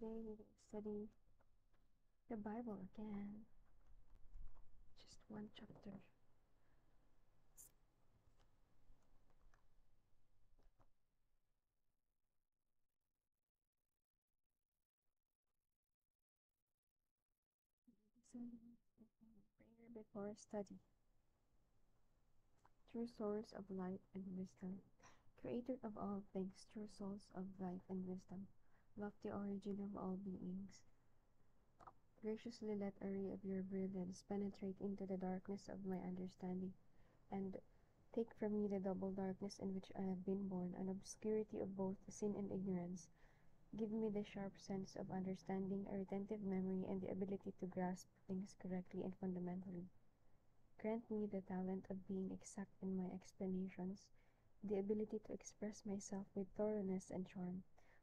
Today we will study the Bible again, just one chapter. Prayer before study. True source of light and wisdom, creator of all things, true source of light and wisdom, lofty origin of all beings. Graciously let a ray of your brilliance penetrate into the darkness of my understanding, and take from me the double darkness in which I have been born, an obscurity of both sin and ignorance. Give me the sharp sense of understanding, a retentive memory, and the ability to grasp things correctly and fundamentally. Grant me the talent of being exact in my explanations, the ability to express myself with thoroughness and charm,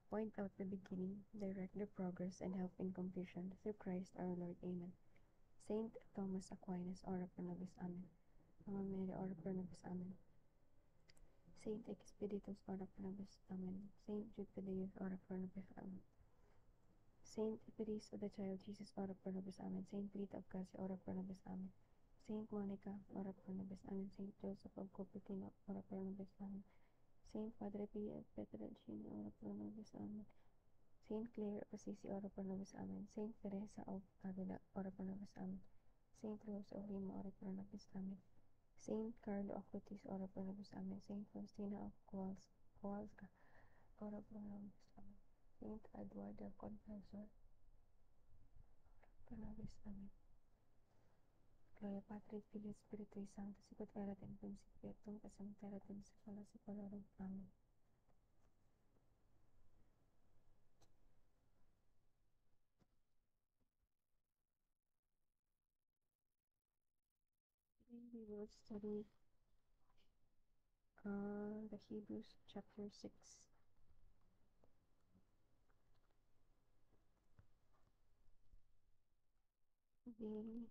point out the beginning, direct the progress, and help in completion, through Christ our Lord. Amen. Saint Thomas Aquinas, Ora pro nobis. Amen. Mama Mary, Ora pro nobis. Amen. Saint Expeditius, Ora pro nobis. Amen. Saint Jude Tadeus, Ora pro nobis. Amen. Saint Therese of the Child Jesus, Ora pro nobis. Amen. Saint Rita of Cassia, Ora pro nobis. Amen. Saint Monica, Ora pro nobis. Amen. Saint Joseph of Cupertino, Ora pro nobis. Amen. Saint Padre Pio of Pietrelcina, Ora pro nobis. Amen. Saint Clare of Assisi, Ora pro nobis. Amen. Saint Teresa of Avila, Ora pro nobis. Amen. Saint Rose of Lima, Ora pro nobis. Amen. Saint Carlo Acutis, Ora pro nobis. Amen. Saint Faustina of Kowalska, Ora pro nobis. Amen. Saint Eduardo Confessor, pro nobis. Amen. Gloria Patri, Filii, Spiritui Sancto, sicut erat in principio, et nunc et semper et in saecula saeculorum. Amen. Today we will study the Hebrews chapter 6. The Hebrews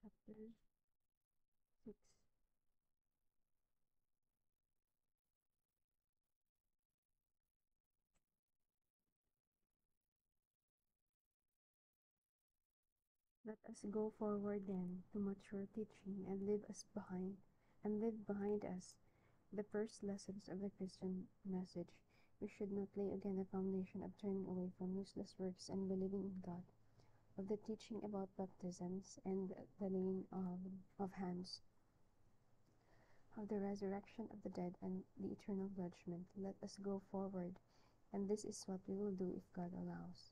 chapter 6. Let us go forward then to mature teaching and leave behind us the first lessons of the Christian message. We should not lay again the foundation of turning away from useless works and believing in God, of the teaching about baptisms and the laying of hands, of the resurrection of the dead and the eternal judgment. Let us go forward, and this is what we will do if God allows.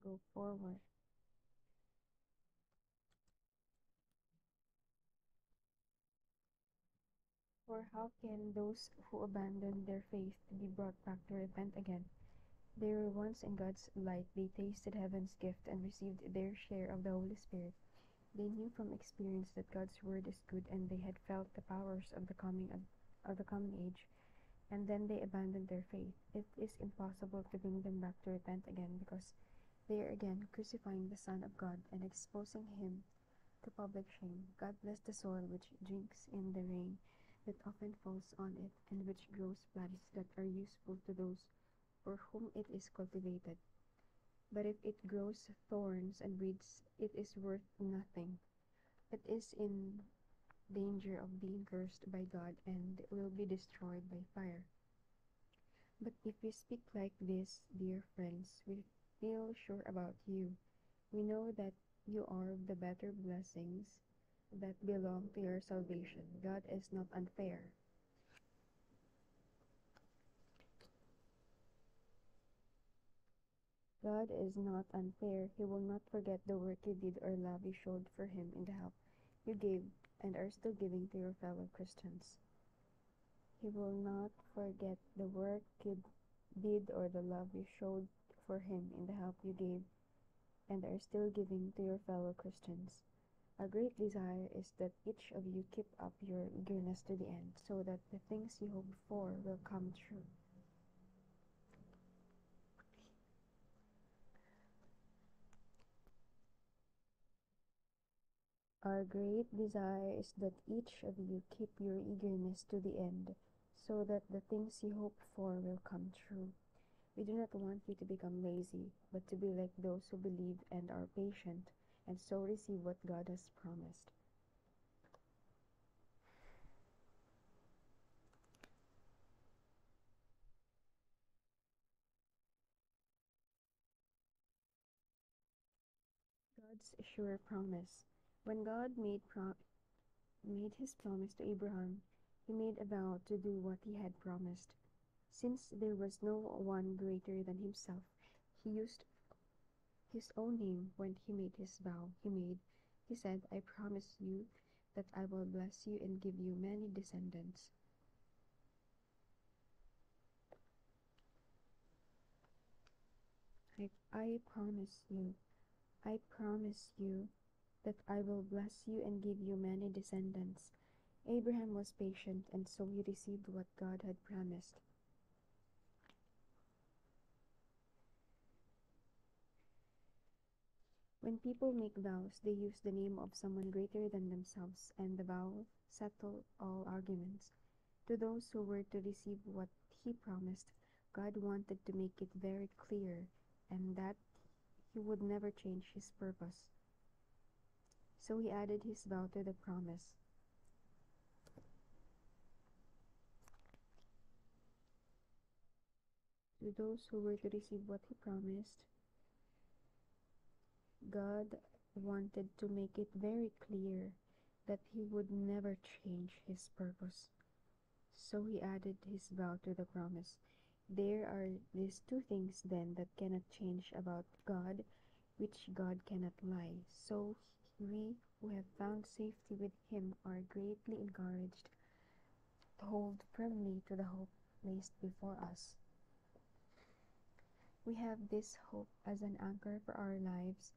Go forward. For how can those who abandon their faith be brought back to repent again? They were once in God's light, they tasted heaven's gift and received their share of the Holy Spirit. They knew from experience that God's word is good, and they had felt the powers of the coming age, and then they abandoned their faith. It is impossible to bring them back to repent again, because there again crucifying the Son of God and exposing him to public shame. God bless the soil which drinks in the rain that often falls on it, and which grows plants that are useful to those for whom it is cultivated. But if it grows thorns and weeds, it is worth nothing. It is in danger of being cursed by God and will be destroyed by fire. But if we speak like this, dear friends, we feel sure about you. We know that you are the better blessings that belong to your salvation. God is not unfair. God is not unfair. He will not forget the work you did or love you showed for Him in the help you gave and are still giving to your fellow Christians. He will not forget the work you did or the love you showed for Him in the help you gave and are still giving to your fellow Christians. Our great desire is that each of you keep up your eagerness to the end, so that the things you hope for will come true. Our great desire is that each of you keep your eagerness to the end, so that the things you hope for will come true. We do not want you to become lazy, but to be like those who believe and are patient, and so receive what God has promised. God's sure promise. When God made his promise to Abraham, he made a vow to do what he had promised. Since there was no one greater than himself, he used his own name when he made his vow. He said, I promise you that I will bless you and give you many descendants. I I promise you that I will bless you and give you many descendants. Abraham was patient, and so he received what God had promised. When people make vows, they use the name of someone greater than themselves, and the vow settled all arguments. To those who were to receive what he promised, God wanted to make it very clear, and that he would never change his purpose. So he added his vow to the promise. To those who were to receive what he promised, God wanted to make it very clear that he would never change his purpose. So he added his vow to the promise. There are these two things then that cannot change about God, which God cannot lie. So we who have found safety with him are greatly encouraged to hold firmly to the hope placed before us. We have this hope as an anchor for our lives.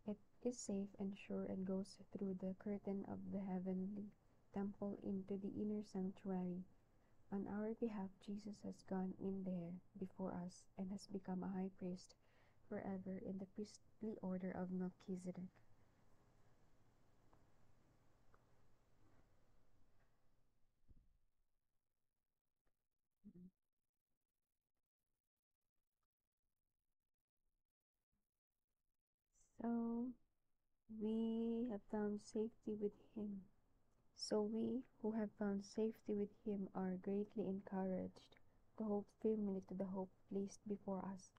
It is safe and sure and goes through the curtain of the heavenly temple into the inner sanctuary. On our behalf, Jesus has gone in there before us and has become a high priest forever in the priestly order of Melchizedek. So we have found safety with him. So we who have found safety with him are greatly encouraged to hold firmly to the hope placed before us.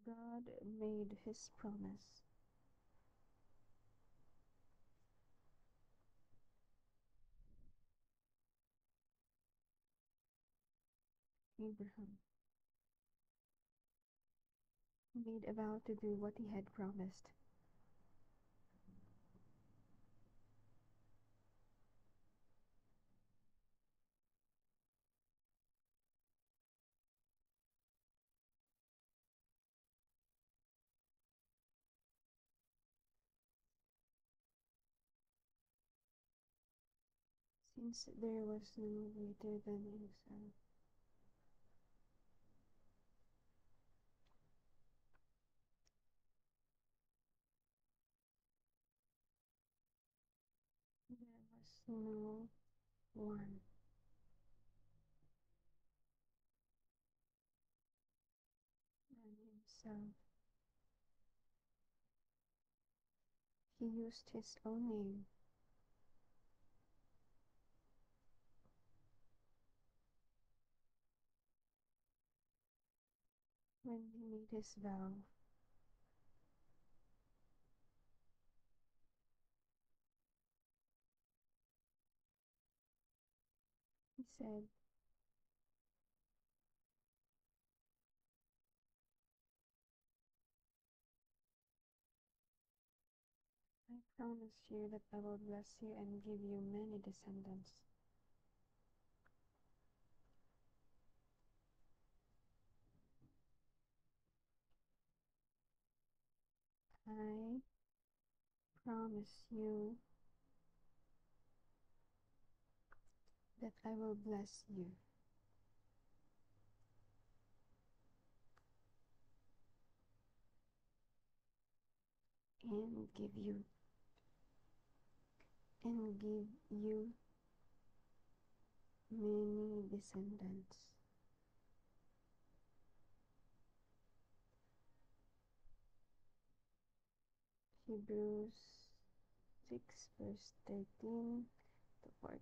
God made his promise. Abraham made a vow to do what he had promised. Since there was no greater than himself, there was no one than himself. He used his own name when he made his vow. He said, I promise you that I will bless you and give you many descendants. I promise you that I will bless you and give you many descendants. Hebrews 6 verse 13 to 14.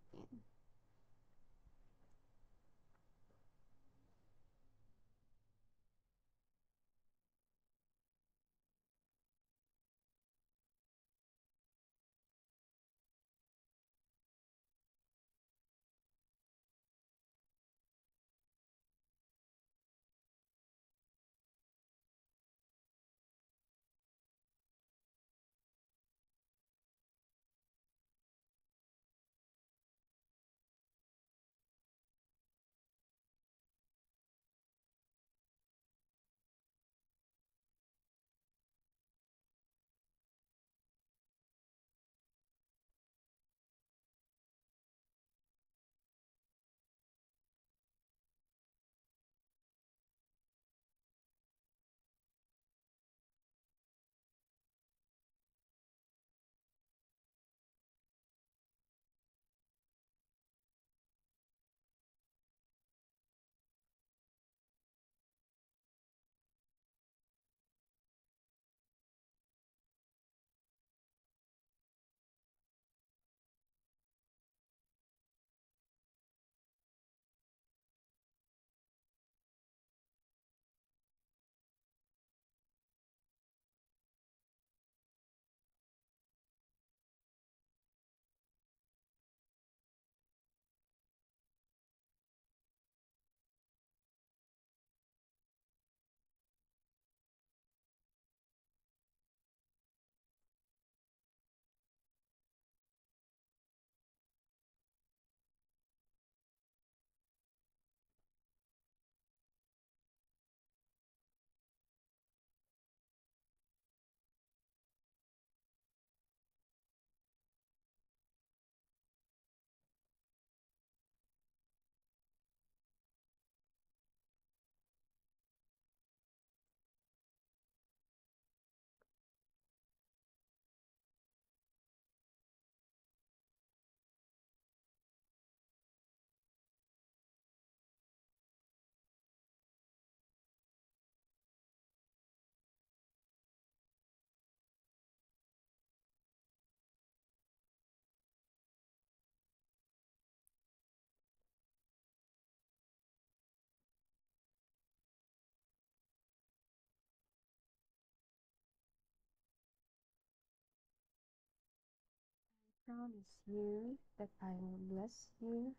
promise you that I will bless you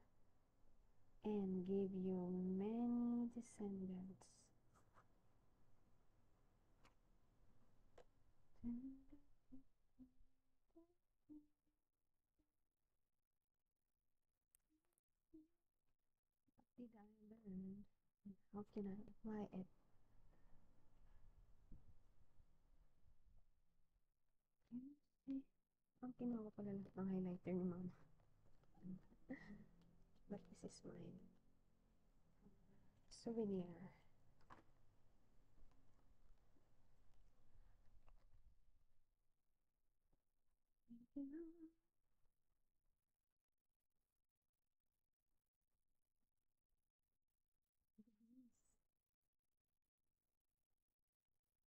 and give you many descendants. What did I learn? How can I apply it? Ang kinuha ko pala lahat ng highlighter ni mama. But this is mine. Souvenir.